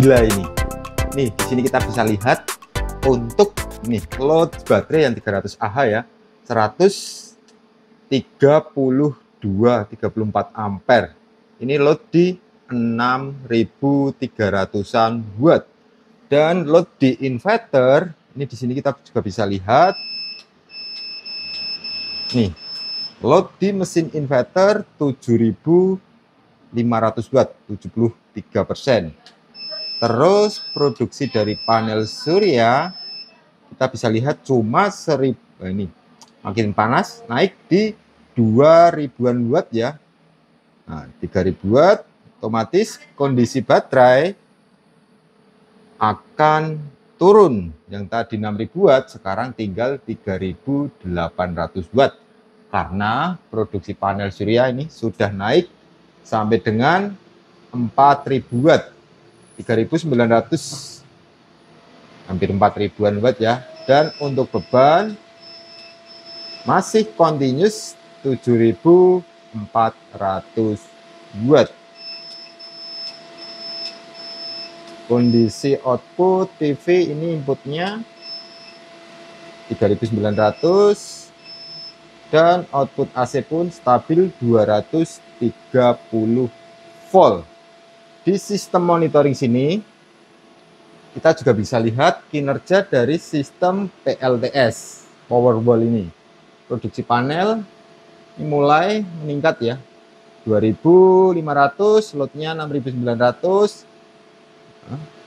gila ini. Nih, di sini kita bisa lihat untuk nih load baterai yang 300 Ah ya, 132-34 ampere. Ini load di 6.300-an watt. Dan load di inverter, ini di sini kita juga bisa lihat. Nih, load di mesin inverter 7.500 watt, 73%. Terus produksi dari panel surya kita bisa lihat cuma 1000, ini makin panas, naik di 2000-an watt ya. Nah, 3000 watt, otomatis kondisi baterai akan turun. Yang tadi 6000 watt, sekarang tinggal 3800 watt. Karena produksi panel surya ini sudah naik sampai dengan 4000 watt. 3900, hampir 4000-an watt ya. Dan untuk beban masih continuous 7400 watt. Kondisi output TV ini inputnya 3900 dan output AC pun stabil 230 volt. Di sistem monitoring sini kita juga bisa lihat kinerja dari sistem PLTS Powerwall ini. Produksi panel ini mulai meningkat ya, 2500, loadnya 6900.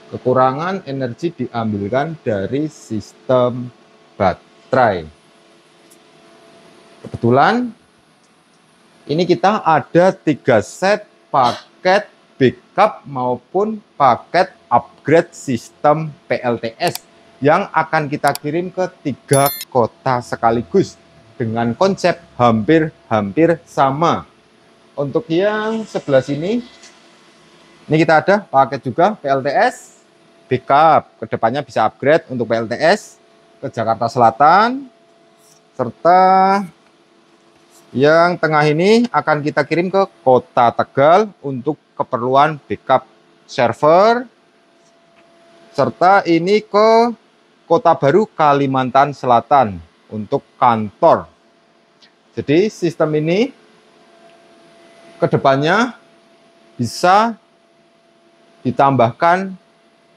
Kekurangan energi diambilkan dari sistem baterai. Kebetulan ini kita ada 3 set paket backup maupun paket upgrade sistem PLTS yang akan kita kirim ke 3 kota sekaligus dengan konsep hampir sama. Untuk yang sebelah sini, ini kita ada paket juga PLTS backup, kedepannya bisa upgrade untuk PLTS ke Jakarta Selatan, serta yang tengah ini akan kita kirim ke kota Tegal untuk keperluan backup server, serta ini ke Kota Baru Kalimantan Selatan untuk kantor. Jadi sistem ini kedepannya bisa ditambahkan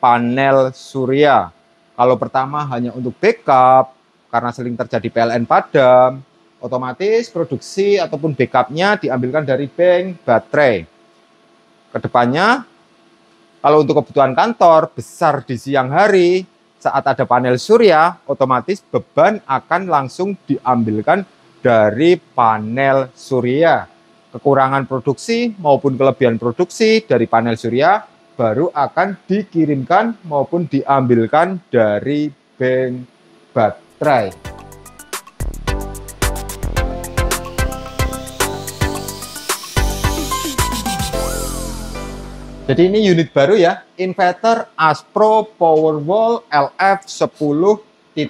panel surya. Kalau pertama hanya untuk backup karena sering terjadi PLN padam, otomatis produksi ataupun backupnya diambilkan dari bank baterai. Kedepannya, kalau untuk kebutuhan kantor besar di siang hari, saat ada panel surya, otomatis beban akan langsung diambilkan dari panel surya. Kekurangan produksi maupun kelebihan produksi dari panel surya baru akan dikirimkan maupun diambilkan dari bank baterai. Jadi ini unit baru ya, inverter Aspro Powerwall LF10.51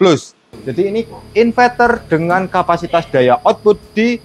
Plus. Jadi ini inverter dengan kapasitas daya output di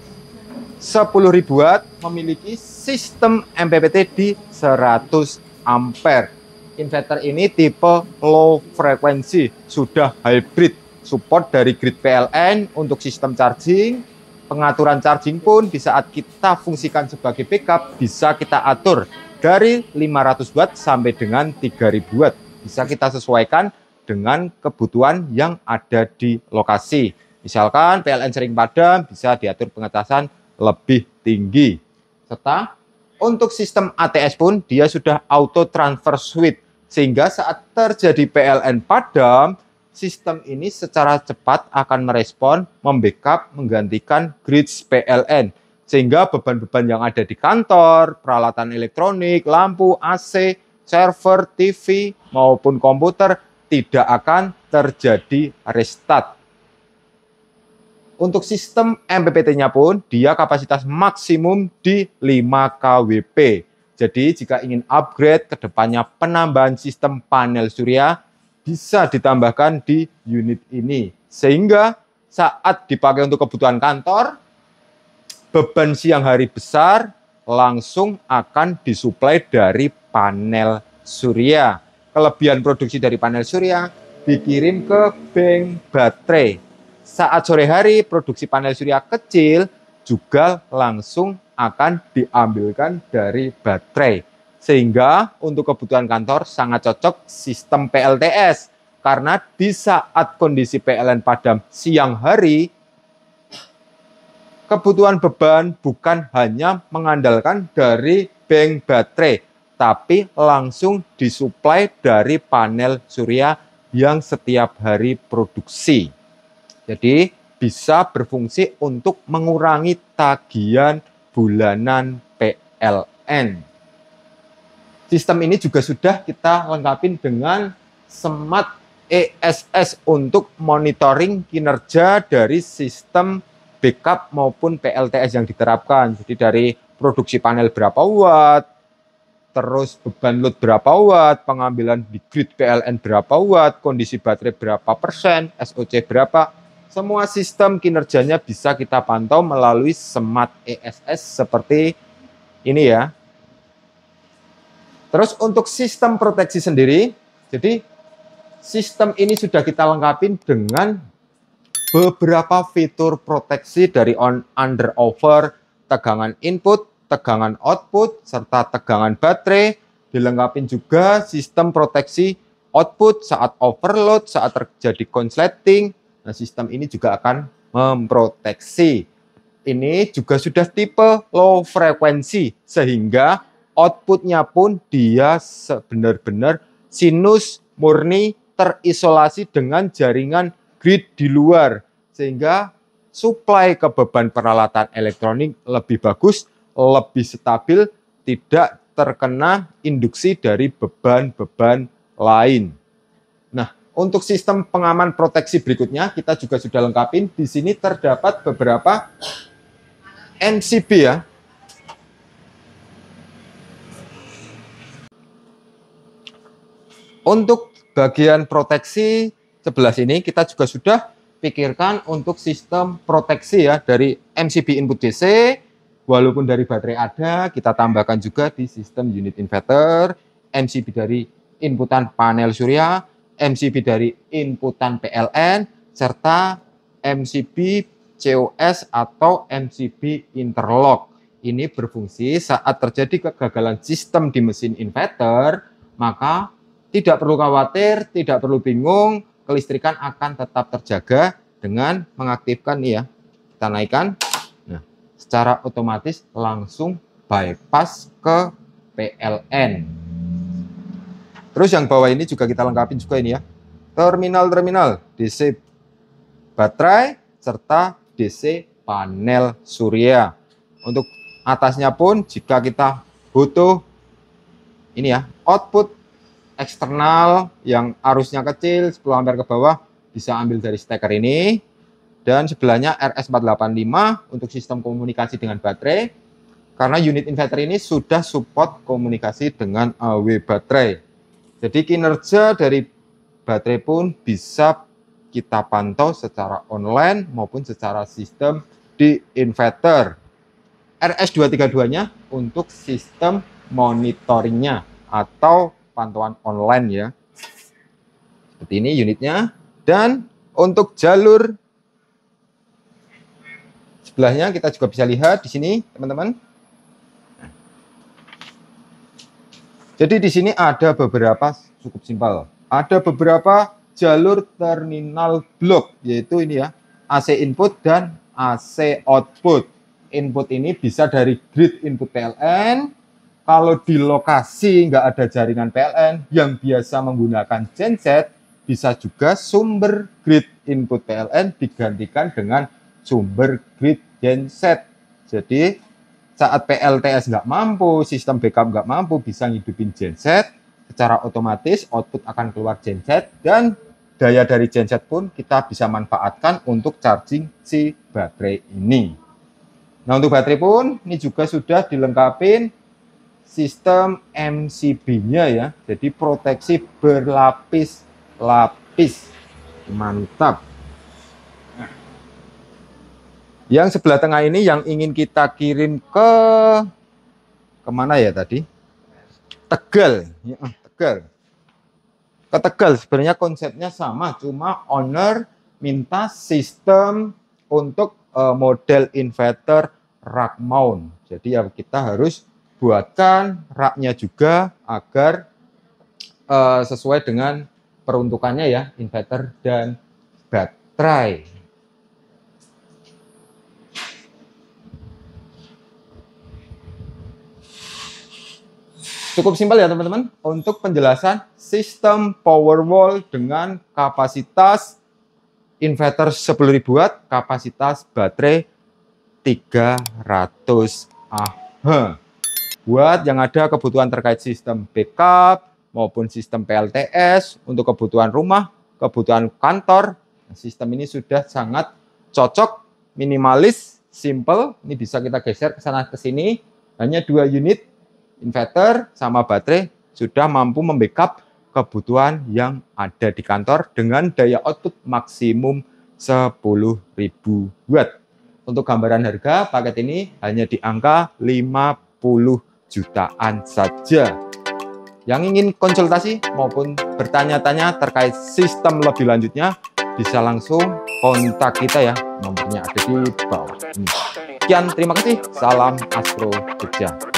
10.000 watt, memiliki sistem MPPT di 100 ampere. Inverter ini tipe low frequency, sudah hybrid, support dari grid PLN untuk sistem charging. Pengaturan charging pun di saat kita fungsikan sebagai backup bisa kita atur dari 500 watt sampai dengan 3000 watt. Bisa kita sesuaikan dengan kebutuhan yang ada di lokasi. Misalkan PLN sering padam, bisa diatur pengecasan lebih tinggi. Serta untuk sistem ATS pun dia sudah auto transfer switch, sehingga saat terjadi PLN padam, sistem ini secara cepat akan merespon, membackup, menggantikan grid PLN. Sehingga beban-beban yang ada di kantor, peralatan elektronik, lampu, AC, server, TV, maupun komputer tidak akan terjadi restart. Untuk sistem MPPT-nya pun, dia kapasitas maksimum di 5 kWp. Jadi jika ingin upgrade ke depannya penambahan sistem panel surya, bisa ditambahkan di unit ini. Sehingga saat dipakai untuk kebutuhan kantor, beban siang hari besar, langsung akan disuplai dari panel surya. Kelebihan produksi dari panel surya dikirim ke bank baterai. Saat sore hari produksi panel surya kecil juga langsung akan diambilkan dari baterai. Sehingga untuk kebutuhan kantor sangat cocok sistem PLTS. Karena di saat kondisi PLN padam siang hari, kebutuhan beban bukan hanya mengandalkan dari bank baterai, tapi langsung disuplai dari panel surya yang setiap hari produksi. Jadi bisa berfungsi untuk mengurangi tagihan bulanan PLN. Sistem ini juga sudah kita lengkapi dengan Smart ESS untuk monitoring kinerja dari sistem backup maupun PLTS yang diterapkan. Jadi dari produksi panel berapa watt, terus beban load berapa watt, pengambilan di grid PLN berapa watt, kondisi baterai berapa persen, SOC berapa. Semua sistem kinerjanya bisa kita pantau melalui Smart ESS seperti ini ya. Terus untuk sistem proteksi sendiri, jadi sistem ini sudah kita lengkapi dengan beberapa fitur proteksi dari under over, tegangan input, tegangan output, serta tegangan baterai. Dilengkapi juga sistem proteksi output saat overload, saat terjadi konsleting. Nah, sistem ini juga akan memproteksi. Ini juga sudah tipe low frekuensi, sehingga outputnya pun dia benar-benar sinus murni terisolasi dengan jaringan grid di luar, sehingga suplai ke beban peralatan elektronik lebih bagus, lebih stabil, tidak terkena induksi dari beban-beban lain. Nah, untuk sistem pengaman proteksi berikutnya kita juga sudah lengkapin. Di sini terdapat beberapa MCB ya. Untuk bagian proteksi sebelah sini kita juga sudah pikirkan untuk sistem proteksi ya dari MCB input DC, walaupun dari baterai ada, kita tambahkan juga di sistem unit inverter, MCB dari inputan panel surya, MCB dari inputan PLN, serta MCB COS atau MCB interlock. Ini berfungsi saat terjadi kegagalan sistem di mesin inverter, maka tidak perlu khawatir, tidak perlu bingung, kelistrikan akan tetap terjaga dengan mengaktifkan nih ya. Kita naikkan, nah, secara otomatis langsung bypass ke PLN. Terus yang bawah ini juga kita lengkapi juga ini ya. Terminal-terminal DC baterai serta DC panel surya. Untuk atasnya pun jika kita butuh ini ya, output eksternal yang arusnya kecil 10 ampere ke bawah bisa ambil dari steker ini, dan sebelahnya RS485 untuk sistem komunikasi dengan baterai karena unit inverter ini sudah support komunikasi dengan AW baterai. Jadi kinerja dari baterai pun bisa kita pantau secara online maupun secara sistem di inverter. RS232-nya untuk sistem monitoringnya atau pantauan online ya. Seperti ini unitnya. Dan untuk jalur sebelahnya kita juga bisa lihat di sini, teman-teman. Jadi di sini ada beberapa, cukup simpel. Ada beberapa jalur terminal blok, yaitu ini ya, AC input dan AC output. Input ini bisa dari grid input PLN. Kalau di lokasi nggak ada jaringan PLN yang biasa menggunakan genset, bisa juga sumber grid input PLN digantikan dengan sumber grid genset. Jadi saat PLTS nggak mampu, sistem backup nggak mampu, bisa ngidupin genset, secara otomatis output akan keluar genset, dan daya dari genset pun kita bisa manfaatkan untuk charging si baterai ini. Nah, untuk baterai pun ini juga sudah dilengkapi sistem MCB-nya ya, jadi proteksi berlapis-lapis, mantap. Yang sebelah tengah ini yang ingin kita kirim ke kemana ya tadi? Tegal. Ya, Tegal. Ke Tegal sebenarnya konsepnya sama, cuma owner minta sistem untuk model inverter rak mount. Jadi ya kita harus buatkan raknya juga agar sesuai dengan peruntukannya ya, inverter dan baterai. Cukup simpel ya teman-teman untuk penjelasan sistem Powerwall dengan kapasitas inverter 10.000 watt, kapasitas baterai 300 Ah. Buat yang ada kebutuhan terkait sistem backup maupun sistem PLTS untuk kebutuhan rumah, kebutuhan kantor, sistem ini sudah sangat cocok, minimalis, simple. Ini bisa kita geser ke sana ke sini. Hanya 2 unit inverter sama baterai sudah mampu membackup kebutuhan yang ada di kantor dengan daya output maksimum 10.000 watt. Untuk gambaran harga, paket ini hanya di angka 50 jutaan saja. Yang ingin konsultasi maupun bertanya-tanya terkait sistem lebih lanjutnya, bisa langsung kontak kita ya. Nomornya ada di bawah ini. Sekian, terima kasih. Salam Astro Jogja.